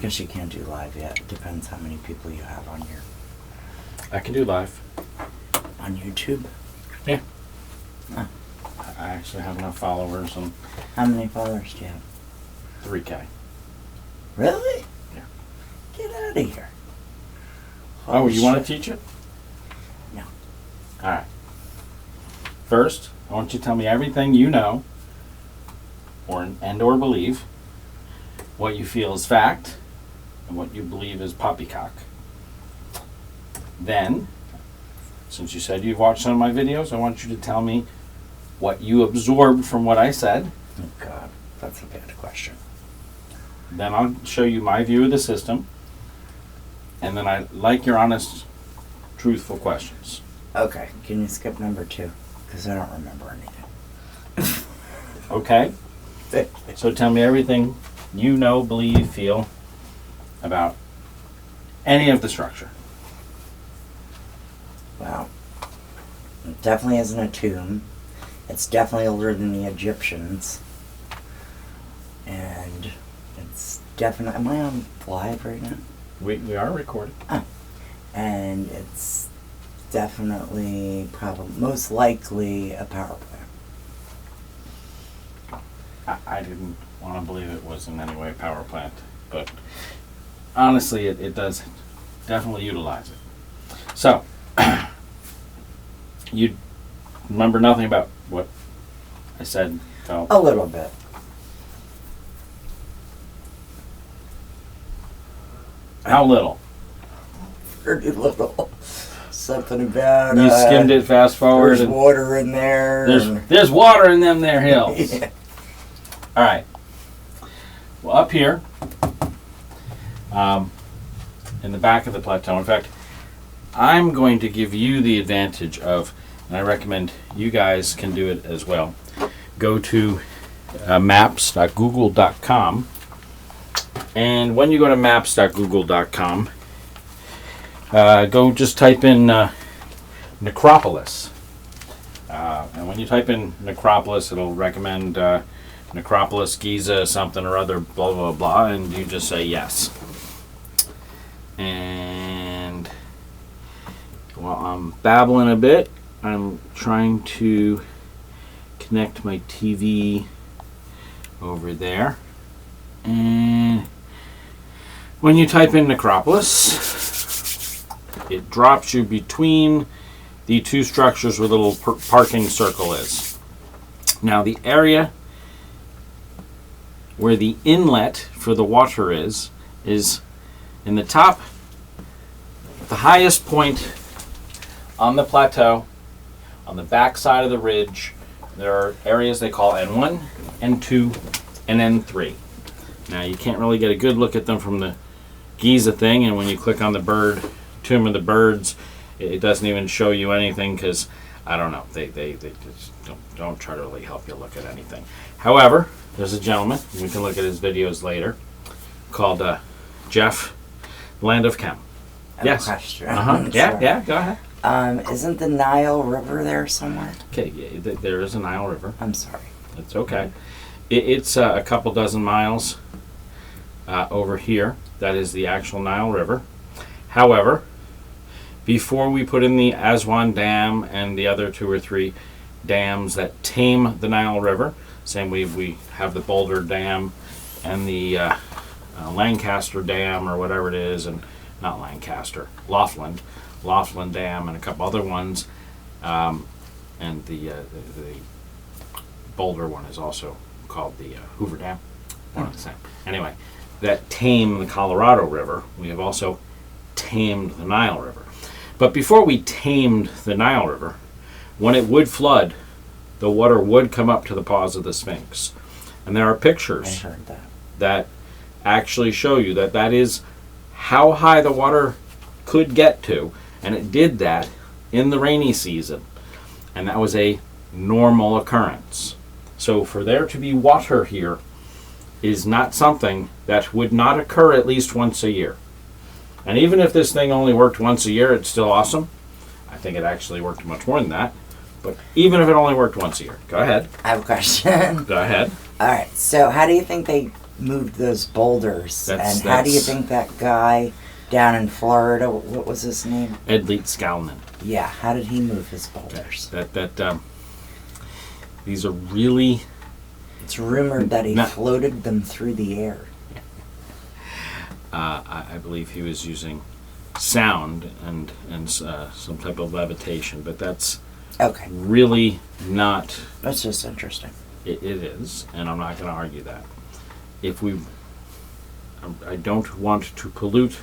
guess you can't do live yet. It depends how many people you have on your... I can do live. On YouTube? Yeah. Huh. I actually have enough followers and How many followers do you have? 3K. Really? Yeah. Get out of here. Oh, you shit. want to teach it? No. All right. First, I want you to tell me everything you know or believe, what you feel is fact, and what you believe is poppycock. Then, since you said you've watched some of my videos, I want you to tell me what you absorbed from what I said. Oh, God. That's a bad question. Then I'll show you my view of the system. And then I like your honest, truthful questions. Okay. Can you skip number 2? Because I don't remember anything. Okay? So tell me everything you know, believe, feel about any of the structure. Well, it definitely isn't a tomb. It's definitely older than the Egyptians. And it's definitely... Am I on live right now? We are recording. Oh. And it's definitely, probably, most likely a power plant. I didn't want to believe it was in any way a power plant, but honestly, it does definitely utilize it. So, you remember nothing about what I said, felt? A little bit. How little? Pretty little. Something about... You skimmed it fast forward. There's and water in there. There's water in them there hills. Yeah. All right. Well, up here, in the back of the plateau, in fact, I'm going to give you the advantage of, and I recommend you guys can do it as well. Go to maps.google.com, and when you go to maps.google.com, go just type in necropolis. And when you type in necropolis, it'll recommend necropolis, Giza, something or other, blah, blah, blah, and you just say yes. And while I'm babbling a bit, I'm trying to connect my TV over there. And when you type in necropolis, it drops you between the two structures where the little parking circle is. Now the area where the inlet for the water is in the top, the highest point on the plateau, on the back side of the ridge. There are areas they call N1, N2, and N3. Now you can't really get a good look at them from the Giza thing, and when you click on the tomb of the birds, it doesn't even show you anything because, I don't know, they just don't try to really help you look at anything. However, there's a gentleman, we can look at his videos later, called Jeff, Land of Chem. Yes. Question. Yeah, go ahead. Isn't the Nile River there somewhere? Okay, yeah, there is a Nile River. I'm sorry. It's okay. It's a couple dozen miles over here. That is the actual Nile River. However, before we put in the Aswan Dam and the other 2 or 3 dams that tame the Nile River, same way we have the Boulder Dam and the Lancaster Dam or whatever it is, and not Lancaster, Laughlin Dam and a couple other ones, and the Boulder one is also called the Hoover Dam. One of the same. Anyway, that tame the Colorado River, we have also tamed the Nile River. But before we tamed the Nile River, when it would flood, the water would come up to the paws of the Sphinx. And there are pictures I heard that actually show you that is how high the water could get to, and it did that in the rainy season. And that was a normal occurrence. So for there to be water here is not something that would not occur at least once a year. And even if this thing only worked once a year, it's still awesome. I think it actually worked much more than that. But even if it only worked once a year. Go ahead. I have a question. Go ahead. All right. So how do you think they moved those boulders. That's- And how do you that's- think that guy down in Florida, what was his name? Ed Leet-Skalman. Yeah, how did he move his boulders? These are really It's rumored that he Not- floated them through the air. I believe he was using sound and some type of levitation, but that's Okay, really not. that's just interesting. It is, and I'm not going to argue that. I don't want to pollute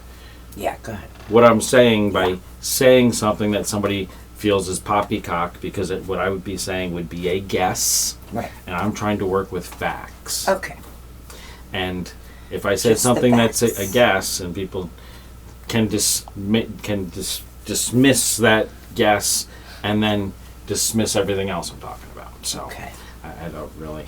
Yeah, go ahead. what I'm saying by saying something that somebody feels is poppycock, because what I would be saying would be a guess, Right. and I'm trying to work with facts. Okay. And if I say Just the something that's a facts. guess, and people can dismiss that guess, and then dismiss everything else I'm talking about. So Okay. I don't really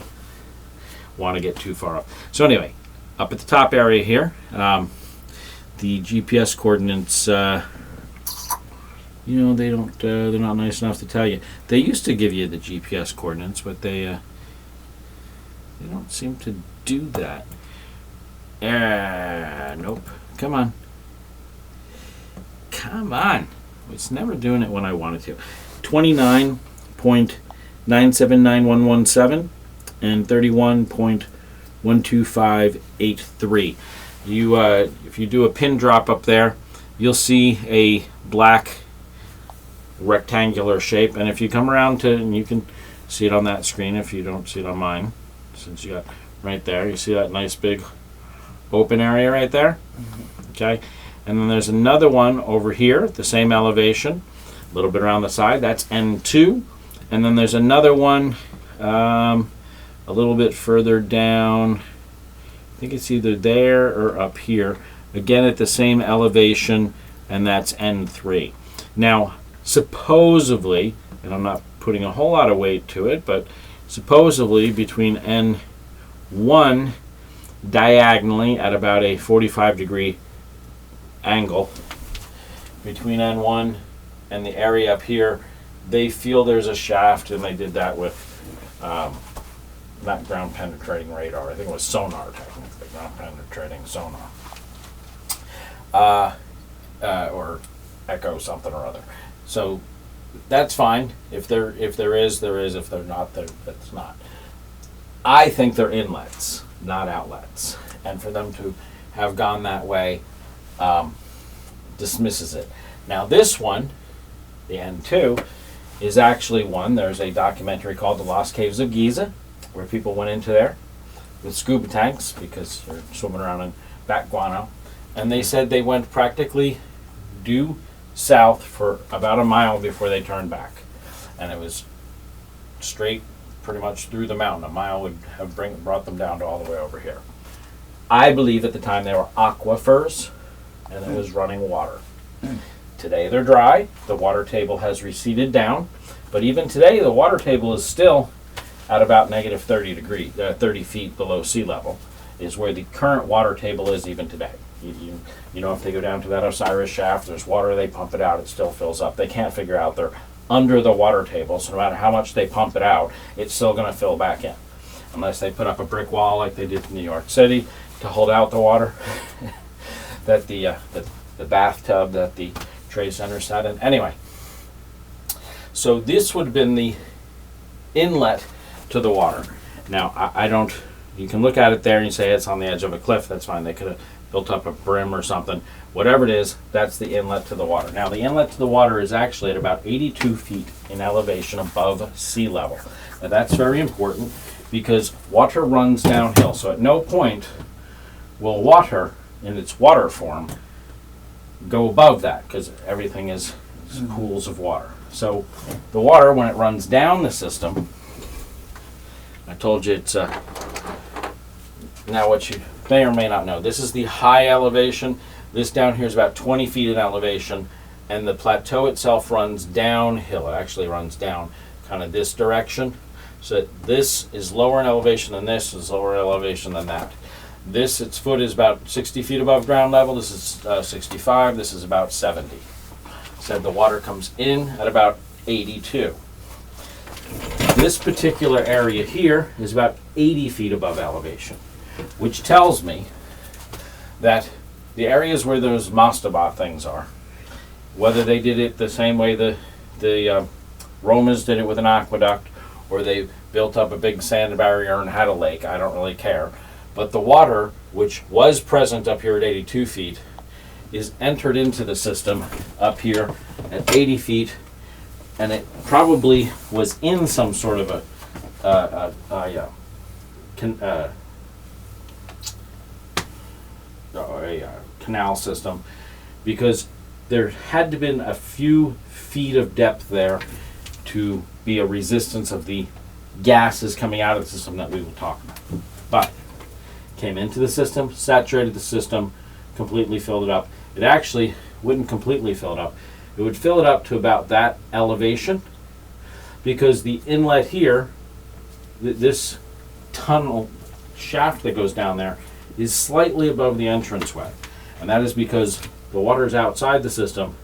want to get too far up. So anyway, up at the top area here, the GPS coordinates. They don't. They're not nice enough to tell you. They used to give you the GPS coordinates, but they don't seem to do that. Nope. Come on. It's never doing it when I want it to. 29.979117 and 31.12583. If you do a pin drop up there, you'll see a black rectangular shape, and if you come around to, and you can see it on that screen if you don't see it on mine, since you got right there, you see that nice big open area right there. Okay, and then there's another one over here at the same elevation, a little bit around the side, that's N2, and then there's another one a little bit further down, I think it's either there or up here, again at the same elevation, and that's N3. Now supposedly, and I'm not putting a whole lot of weight to it, but supposedly between N1 diagonally at about a 45-degree angle, between N1 and the area up here, they feel there's a shaft, and they did that with not ground penetrating radar. I think it was sonar, technically, ground penetrating sonar. Or echo something or other. So that's fine. If there is, there is. If they're not, that's not. I think they're inlets, not outlets. And for them to have gone that way dismisses it. Now this one, the N2, is actually one. There's a documentary called The Lost Caves of Giza, where people went into there with scuba tanks because they're swimming around in bat guano. And they said they went practically due south for about a mile before they turned back, and it was straight pretty much through the mountain. A mile would have brought them down to all the way over here. I believe at the time they were aquifers, and it was running water. Today they're dry. The water table has receded down, but even today the water table is still at about negative 30 feet below sea level, is where the current water table is even today. You know, if they go down to that Osiris shaft, there's water, they pump it out, it still fills up. They can't figure out they're under the water table, so no matter how much they pump it out, it's still going to fill back in. Unless they put up a brick wall like they did in New York City to hold out the water that the bathtub that the Trade Center sat in. Anyway, so this would have been the inlet to the water. Now, I don't, you can look at it there and you say it's on the edge of a cliff, that's fine. They could have built up a brim or something. Whatever it is, that's the inlet to the water. Now, the inlet to the water is actually at about 82 feet in elevation above sea level. Now, that's very important because water runs downhill. So at no point will water, in its water form, go above that, because everything is pools of water. So the water, when it runs down the system, I told you it's now what you may or may not know, this is the high elevation. This down here is about 20 feet in elevation, and the plateau itself runs downhill. It actually runs down kind of this direction. So this is lower in elevation than this, is lower in elevation than that. This, its foot is about 60 feet above ground level. This is 65. This is about 70. Said the water comes in at about 82. This particular area here is about 80 feet above elevation. which tells me that the areas where those mastaba things are, whether they did it the same way the Romans did it with an aqueduct, or they built up a big sand barrier and had a lake, I don't really care. But the water, which was present up here at 82 feet, is entered into the system up here at 80 feet, and it probably was in some sort of a canal system, because there had to been a few feet of depth there to be a resistance of the gases coming out of the system that we will talk about. But came into the system, saturated the system, completely filled it up. It actually wouldn't completely fill it up. It would fill it up to about that elevation, because the inlet here, this tunnel shaft that goes down there, is slightly above the entranceway. And that is because the waters outside the system,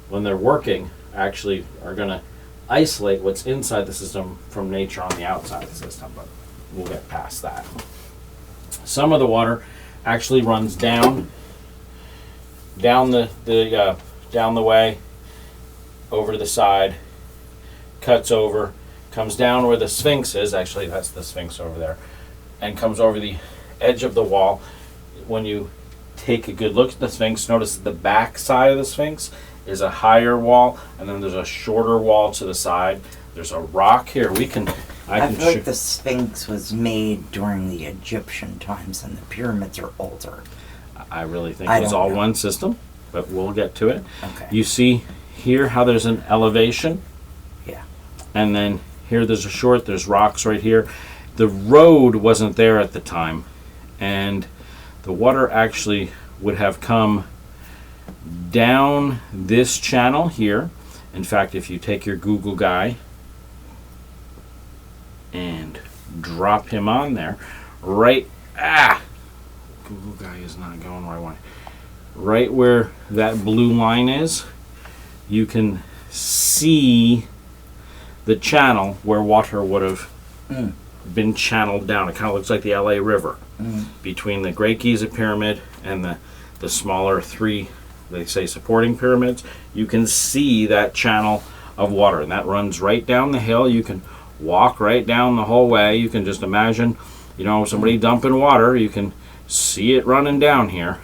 when they're working, actually are going to isolate what's inside the system from nature on the outside of the system, but we'll get past that. Some of the water actually runs down the way, over to the side, cuts over, comes down where the Sphinx is. Actually, that's the Sphinx over there, and comes over the edge of the wall. When you take a good look at the Sphinx, notice the back side of the Sphinx is a higher wall, and then there's a shorter wall to the side. There's a rock here. I feel like the Sphinx was made during the Egyptian times, and the pyramids are older. I really think it was all one system, but we'll get to it. Okay. You see here how there's an elevation? Yeah. And then here there's rocks right here. The road wasn't there at the time, and the water actually would have come down this channel here. In fact, if you take your Google guy and drop him on there, Google guy is not going where I want. Right where that blue line is, you can see the channel where water would have been channeled down. It kind of looks like the LA River between the Great Giza Pyramid and the smaller three, they say, supporting pyramids. You can see that channel of water, and that runs right down the hill. You can walk right down the whole way. You can just imagine, somebody dumping water. You can see it running down here.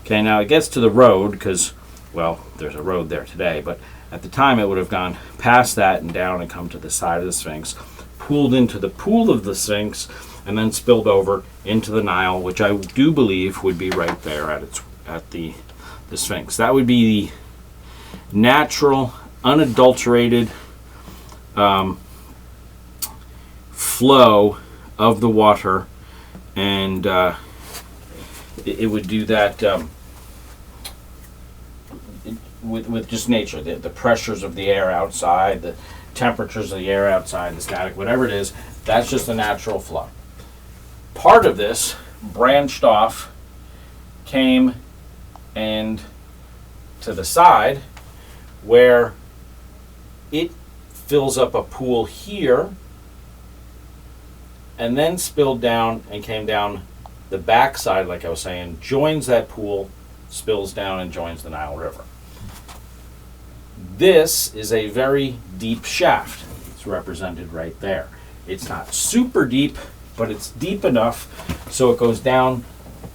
Okay, now it gets to the road because, well, there's a road there today, but at the time it would have gone past that and down and come to the side of the Sphinx, pooled into the pool of the Sphinx, and then spilled over into the Nile, which I do believe would be right there at the Sphinx. That would be the natural, unadulterated flow of the water, and it would do that with just nature, the pressures of the air outside, the temperatures of the air outside, the static, whatever it is. That's just a natural flow. Part of this branched off, came and to the side where it fills up a pool here, and then spilled down and came down the back side, like I was saying, joins that pool, spills down and joins the Nile River. This is a very deep shaft. It's represented right there. It's not super deep, but it's deep enough so it goes down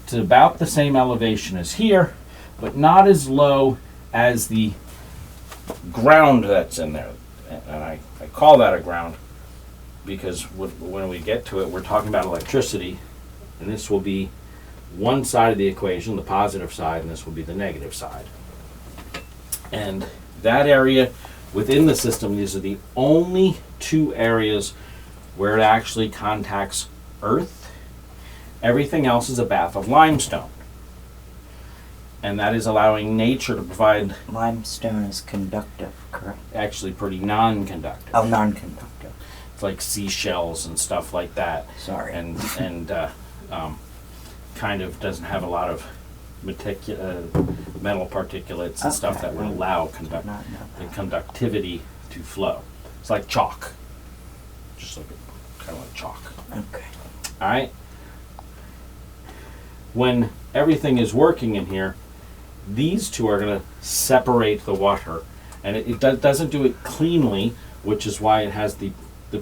to about the same elevation as here, but not as low as the ground that's in there. And I call that a ground because when we get to it, we're talking about electricity, and this will be one side of the equation, the positive side, and this will be the negative side. And that area within the system, these are the only two areas where it actually contacts Earth. Everything else is a bath of limestone. And that is allowing nature to provide... Limestone is conductive, correct? Actually pretty non-conductive. Oh, non-conductive. It's like seashells and stuff like that. Sorry. And kind of doesn't have a lot of metal particulates and stuff that would allow the conductivity to flow. It's like chalk. Just like kind of like chalk. Okay. All right. when everything is working in here, these two are going to separate the water, and it doesn't do it cleanly, which is why it has the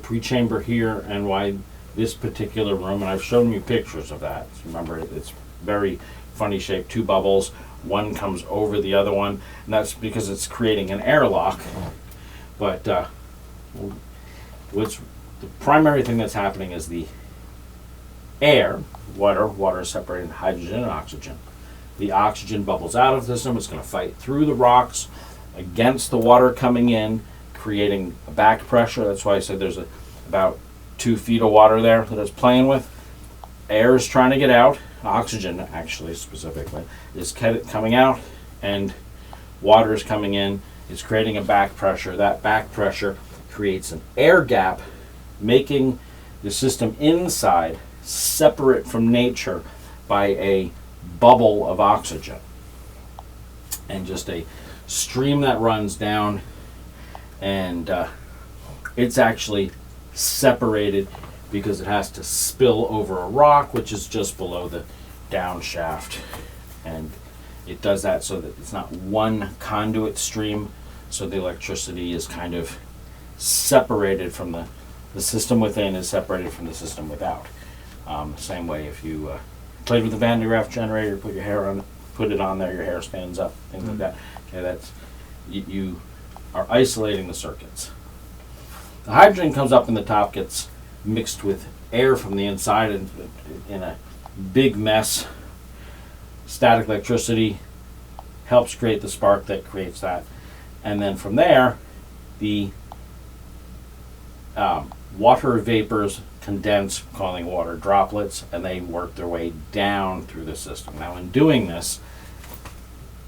pre-chamber here, and why this particular room, and I've shown you pictures of that. Remember, it's very funny shaped, two bubbles, one comes over the other one, and that's because it's creating an airlock. But what's the primary thing that's happening is the air, water is separated into hydrogen and oxygen. The oxygen bubbles out of the system. It's going to fight through the rocks against the water coming in, creating a back pressure. That's why I said there's about 2 feet of water there that it's playing with. Air is trying to get out. Oxygen, actually, specifically, is coming out, and water is coming in. It's creating a back pressure. That back pressure creates an air gap, making the system inside separate from nature by a bubble of oxygen, and just a stream that runs down, and it's actually separated because it has to spill over a rock, which is just below the down shaft, and it does that so that it's not one conduit stream, so the electricity is kind of separated from the system within is separated from the system without. Same way if you played with a Van de Graaff generator, put it on there, your hair stands up, things like that. Okay, that's you are isolating the circuits. The hydrogen comes up in the top, gets mixed with air from the inside in a big mess. Static electricity helps create the spark that creates that, and then from there, the water vapors condense, causing water droplets, and they work their way down through the system. Now, in doing this,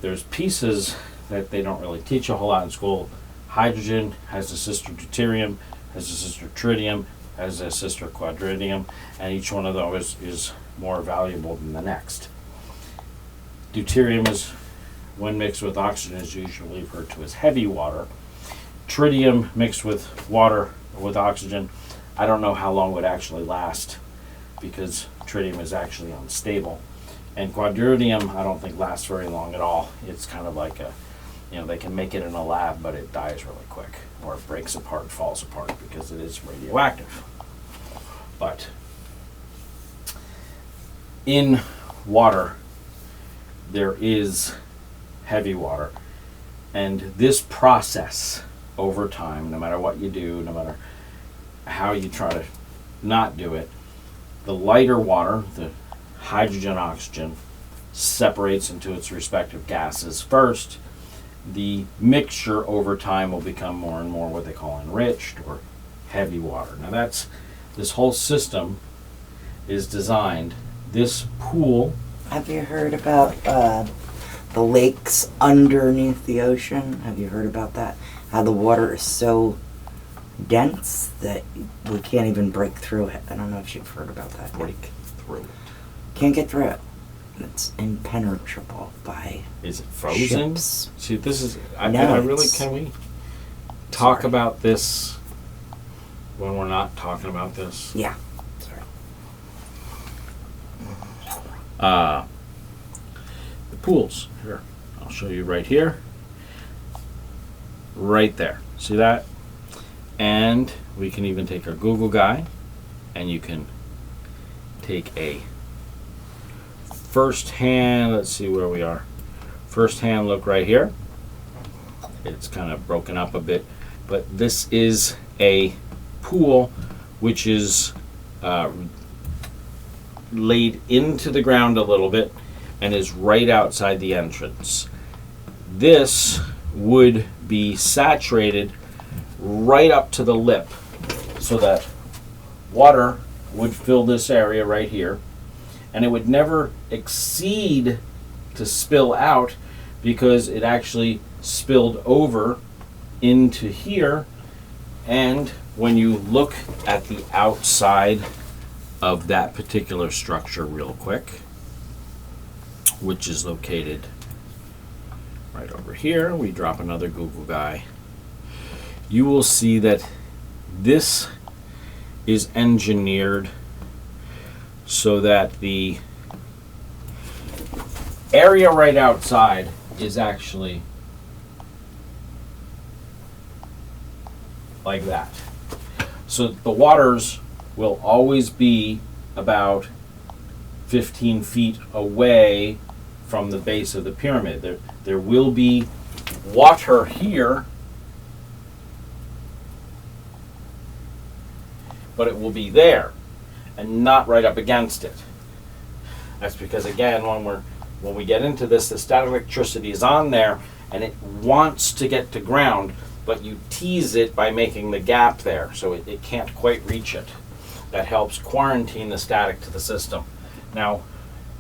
there's pieces that they don't really teach a whole lot in school. Hydrogen has a sister deuterium, has a sister tritium, has a sister quadridium, and each one of those is more valuable than the next. Deuterium is, when mixed with oxygen, is usually referred to as heavy water. Tritium mixed with water, with oxygen, I don't know how long it would actually last, because tritium is actually unstable. And quadridium, I don't think lasts very long at all. It's kind of like they can make it in a lab, but it dies really quick, or it breaks apart, falls apart, because it is radioactive. But in water, there is heavy water, and this process over time, no matter what you do, no matter how you try to not do it, the lighter water, the hydrogen, oxygen, separates into its respective gases first. The mixture over time will become more and more what they call enriched or heavy water. Now this whole system is designed, this pool. Have you heard about the lakes underneath the ocean? Have you heard about that? How the water is so dense that we can't even break through it. I don't know if you've heard about that. Break through it. Can't get through it. It's impenetrable by Is it frozen? ships. See, this is. Can we talk about this when we're not talking about this? Yeah. Sorry. The pools. Here, I'll show you right here. Right there. See that? And we can even take our Google guy, and you can take a first-hand, let's see where we are. First-hand look right here. It's kind of broken up a bit, but this is a pool which is laid into the ground a little bit and is right outside the entrance. This would be saturated right up to the lip, so that water would fill this area right here, and it would never exceed to spill out, because it actually spilled over into here. And when you look at the outside of that particular structure real quick, which is located right over here, we drop another Google guy, you will see that this is engineered so that the area right outside is actually like that. So the waters will always be about 15 feet away from the base of the pyramid. There will be water here, but it will be there and not right up against it. That's because, again, when we get into this, the static electricity is on there and it wants to get to ground, but you tease it by making the gap there, so it can't quite reach it. That helps quarantine the static to the system. Now,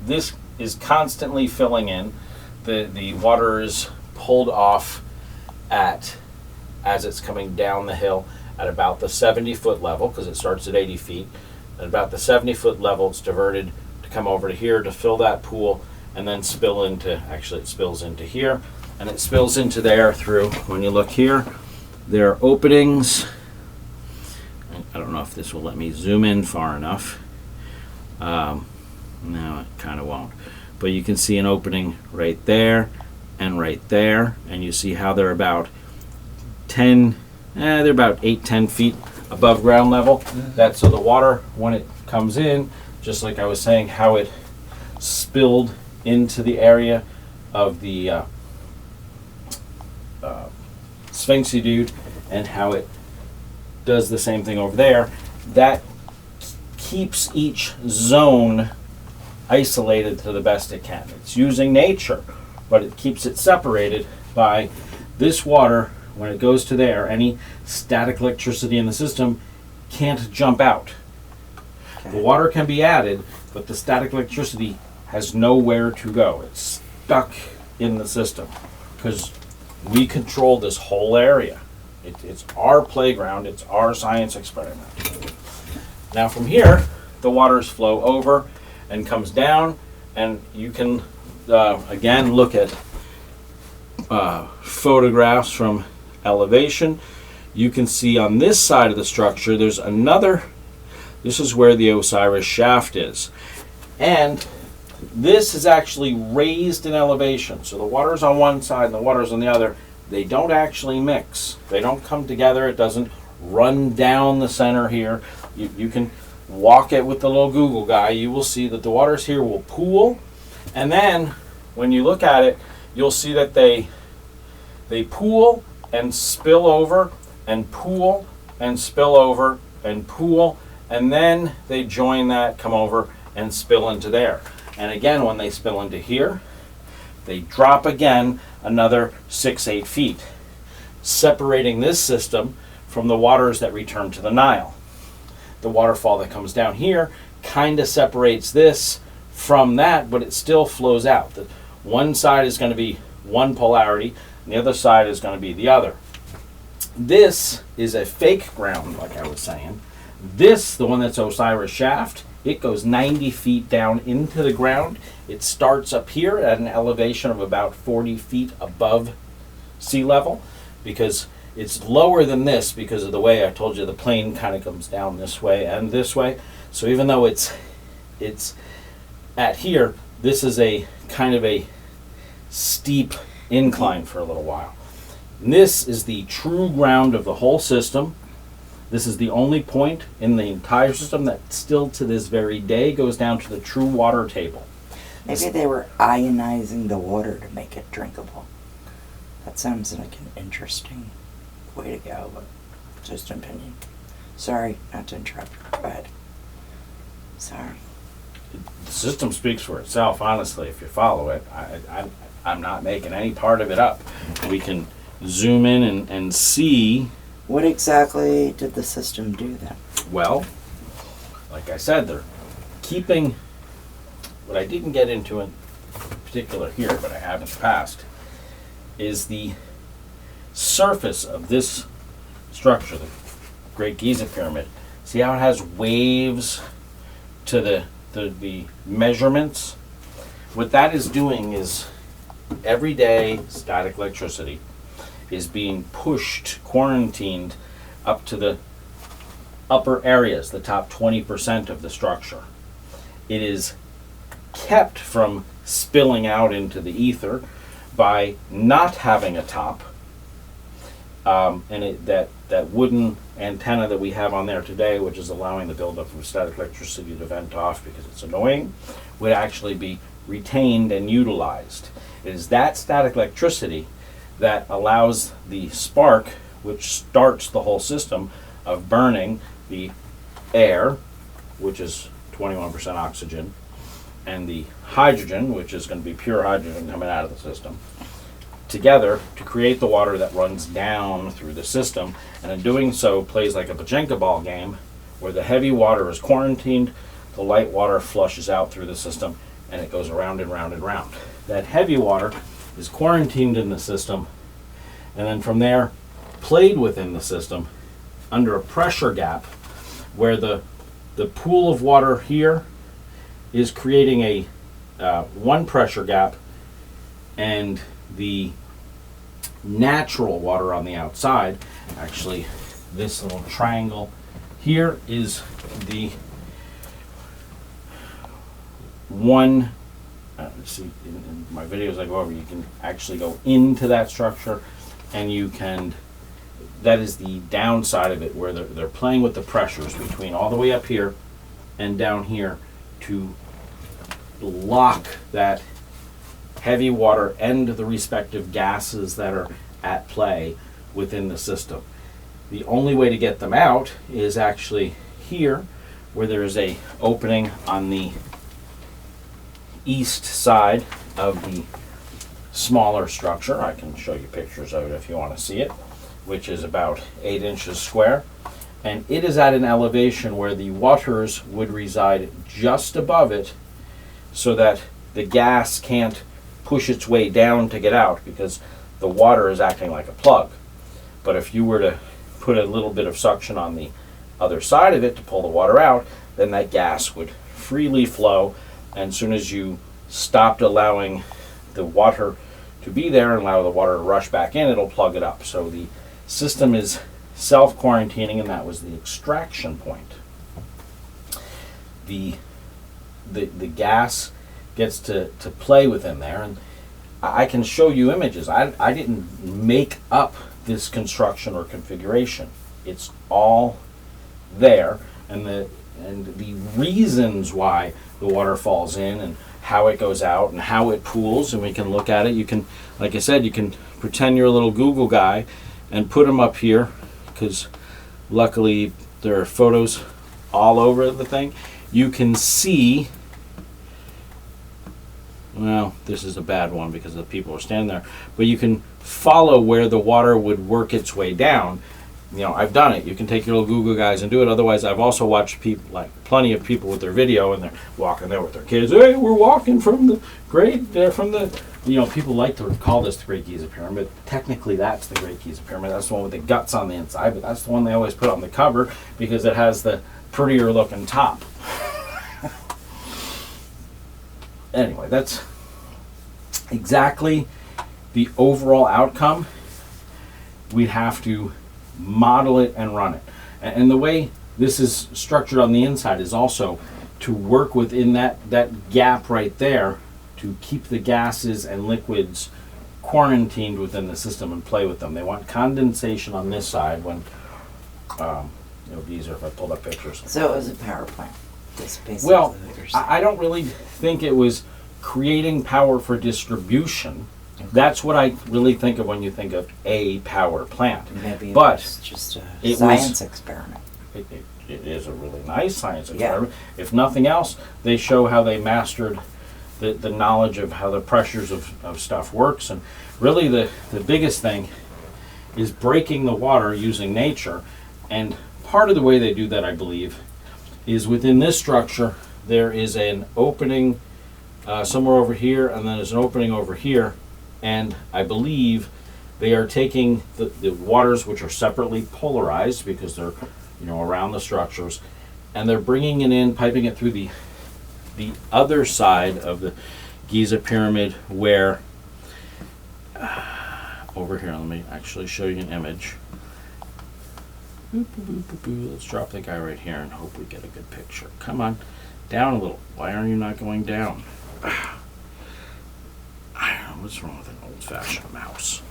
this is constantly filling in. The water is pulled off as it's coming down the hill at about the 70-foot level, because it starts at 80 feet. At about the 70-foot level, it's diverted to come over to here to fill that pool, and then spill into, actually it spills into here, and it spills into there through, when you look here, there are openings. I don't know if this will let me zoom in far enough. No, it kind of won't. But you can see an opening right there and right there, and you see how they're about 10, they're about 8-10 feet above ground level. That's so the water, when it comes in, just like I was saying, how it spilled into the area of the Sphinxy dude, and how it does the same thing over there, that keeps each zone isolated to the best it can. It's using nature, but it keeps it separated by this water. When it goes to there, any static electricity in the system can't jump out. Okay. The water can be added, but the static electricity has nowhere to go. It's stuck in the system because we control this whole area. It's our playground. It's our science experiment. Now from here, the waters flow over and comes down, and you can again look at photographs from elevation. You can see on this side of the structure there's another, this is where the Osiris shaft is, and this is actually raised in elevation. So the water's on one side and the water's on the other. They don't actually mix. They don't come together. It doesn't run down the center here. You can walk it with the little Google guy. You will see that the waters here will pool, and then when you look at it, you'll see that they pool and spill over and pool and spill over and pool, and then they join that, come over and spill into there. And again, when they spill into here, they drop again another 6-8 feet, separating this system from the waters that return to the Nile. The waterfall that comes down here kind of separates this from that, but it still flows out. The one side is going to be one polarity, and the other side is going to be the other. This is a fake ground, like I was saying. This, the one that's Osiris shaft, it goes 90 feet down into the ground. It starts up here at an elevation of about 40 feet above sea level, because it's lower than this because of the way I told you the plane kind of comes down this way and this way. So even though it's at here, this is a kind of a steep incline for a little while. And this is the true ground of the whole system. This is the only point in the entire system that still to this very day goes down to the true water table. Maybe they were ionizing the water to make it drinkable. That sounds like an interesting way to go, but just an opinion. Sorry, not to interrupt. Go ahead. Sorry. The system speaks for itself, honestly, if you follow it. I'm not making any part of it up. We can zoom in and see. What exactly did the system do then? Well, like I said, they're keeping, what I didn't get into in particular here, but I have in the past, is the surface of this structure, the Great Giza Pyramid. See how it has waves to the measurements? What that is doing is everyday static electricity is being pushed, quarantined up to the upper areas, the top 20% of the structure. It is kept from spilling out into the ether by not having a top. That wooden antenna that we have on there today, which is allowing the buildup of static electricity to vent off because it's annoying, would actually be retained and utilized. It is that static electricity that allows the spark, which starts the whole system of burning the air, which is 21% oxygen, and the hydrogen, which is going to be pure hydrogen coming out of the system, together to create the water that runs down through the system, and in doing so plays like a pachinko ball game where the heavy water is quarantined, the light water flushes out through the system, and it goes around and round and round. That heavy water is quarantined in the system, and then from there played within the system under a pressure gap where the pool of water here is creating a one pressure gap, and the natural water on the outside, actually this little triangle here is the one, see in my videos I go over, you can actually go into that structure, and you can, that is the downside of it, where they're playing with the pressures between all the way up here and down here to lock that heavy water and the respective gases that are at play within the system. The only way to get them out is actually here, where there is a opening on the east side of the smaller structure. I can show you pictures of it if you want to see it, which is about 8 inches square, and it is at an elevation where the waters would reside just above it, so that the gas can't push its way down to get out, because the water is acting like a plug. But if you were to put a little bit of suction on the other side of it to pull the water out, then that gas would freely flow, and as soon as you stopped allowing the water to be there and allow the water to rush back in, it'll plug it up. So the system is self-quarantining, and that was the extraction point. The gas gets to play within there, and I can show you images. I didn't make up this construction or configuration. It's all there, and the reasons why the water falls in and how it goes out and how it pools, and we can look at it. You can, like I said, you can pretend you're a little Google guy and put them up here, because luckily there are photos all over the thing. You can see, well, this is a bad one because the people are standing there, but you can follow where the water would work its way down. You know, I've done it. You can take your little Google guys and do it. Otherwise, I've also watched people, like plenty of people with their video, and they're walking there with their kids. Hey, we're walking from the great, people like to call this the Great Giza Pyramid. Technically, that's the Great Giza Pyramid. That's the one with the guts on the inside, but that's the one they always put on the cover because it has the prettier looking top. Anyway, that's exactly the overall outcome. We'd have to model it and run it. And the way this is structured on the inside is also to work within that gap right there to keep the gases and liquids quarantined within the system and play with them. They want condensation on this side when, it would be easier if I pulled up pictures. So it was a power plant. That's basically well, what you're saying. I don't really think it was creating power for distribution. That's what I really think of when you think of a power plant. Maybe but it was just a science experiment. It is a really nice science experiment. Yeah. If nothing else, they show how they mastered the knowledge of how the pressures of stuff works. And really the biggest thing is breaking the water using nature. And part of the way they do that, I believe, is within this structure, there is an opening somewhere over here, and then there's an opening over here. And I believe they are taking the waters, which are separately polarized because they're around the structures, and they're bringing it in, piping it through the other side of the Giza Pyramid, where over here, let me actually show you an image. Let's drop the guy right here and hope we get a good picture. Come on, down a little. Why are you not going down? What's wrong with an old-fashioned mouse?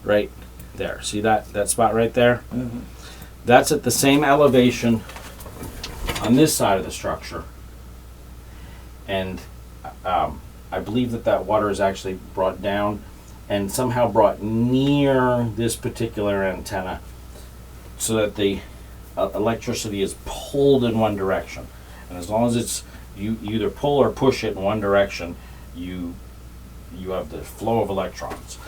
Right there. See that spot right there? Mm-hmm. That's at the same elevation on this side of the structure. And I believe that water is actually brought down and somehow brought near this particular antenna so that the electricity is pulled in one direction. And as long as it's you either pull or push it in one direction, you have the flow of electrons.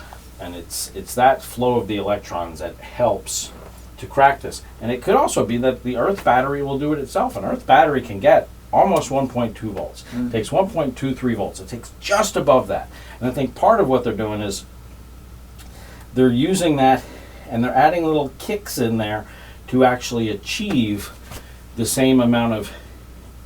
And it's that flow of the electrons that helps to crack this. And it could also be that the earth battery will do it itself. An earth battery can get almost 1.2 volts. It takes 1.23 volts. It takes just above that. And I think part of what they're doing is they're using that and they're adding little kicks in there to actually achieve the same amount of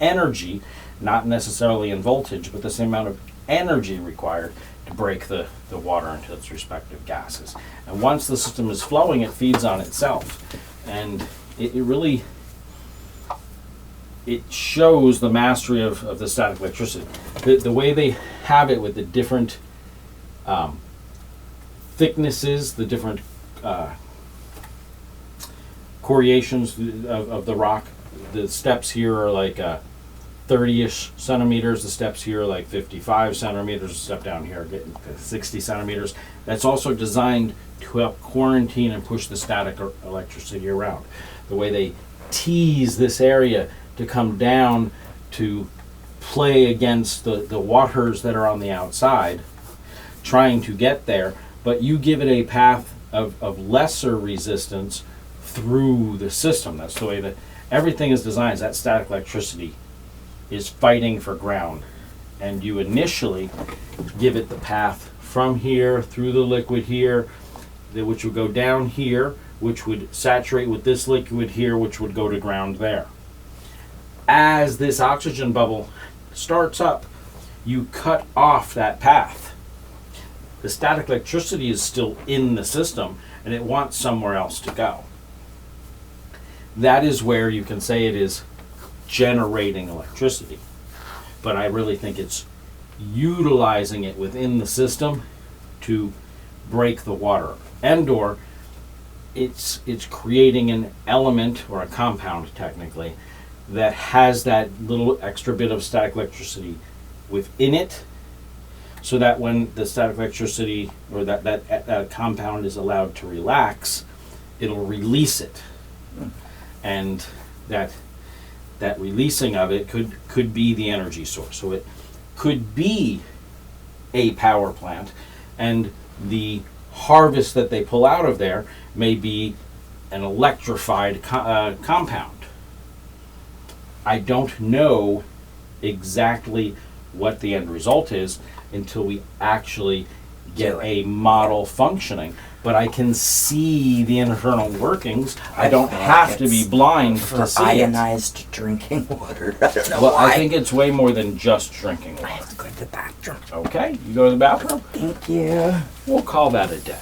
energy, not necessarily in voltage, but the same amount of energy required to break the water into its respective gases. And once the system is flowing, it feeds on itself. And it really, it shows the mastery of the static electricity. The way they have it with the different thicknesses, the different coriations of the rock. The steps here are like 30-ish centimeters. The steps here are like 55 centimeters. The step down here getting 60 centimeters. That's also designed to help quarantine and push the static electricity around. The way they tease this area to come down to play against the waters that are on the outside, trying to get there, but you give it a path of lesser resistance through the system. That's the way that everything is designed. That static electricity is fighting for ground, and you initially give it the path from here through the liquid here, which would go down here, which would saturate with this liquid here, which would go to ground there. As this oxygen bubble starts up, you cut off that path. The static electricity is still in the system, and it wants somewhere else to go. That is where you can say it is generating electricity. But I really think it's utilizing it within the system to break the water. And or it's creating an element, or a compound technically, that has that little extra bit of static electricity within it, so that when the static electricity or that compound is allowed to relax, it'll release it. And that releasing of it could be the energy source. So it could be a power plant, and the harvest that they pull out of there may be an electrified compound. I don't know exactly what the end result is until we actually get a model functioning. But I can see the internal workings. I don't have to be blind to see ionized drinking water. I don't know well, why. I think it's way more than just drinking I water. have to go to the bathroom. Okay, you go to the bathroom? Thank you. We'll call that a day.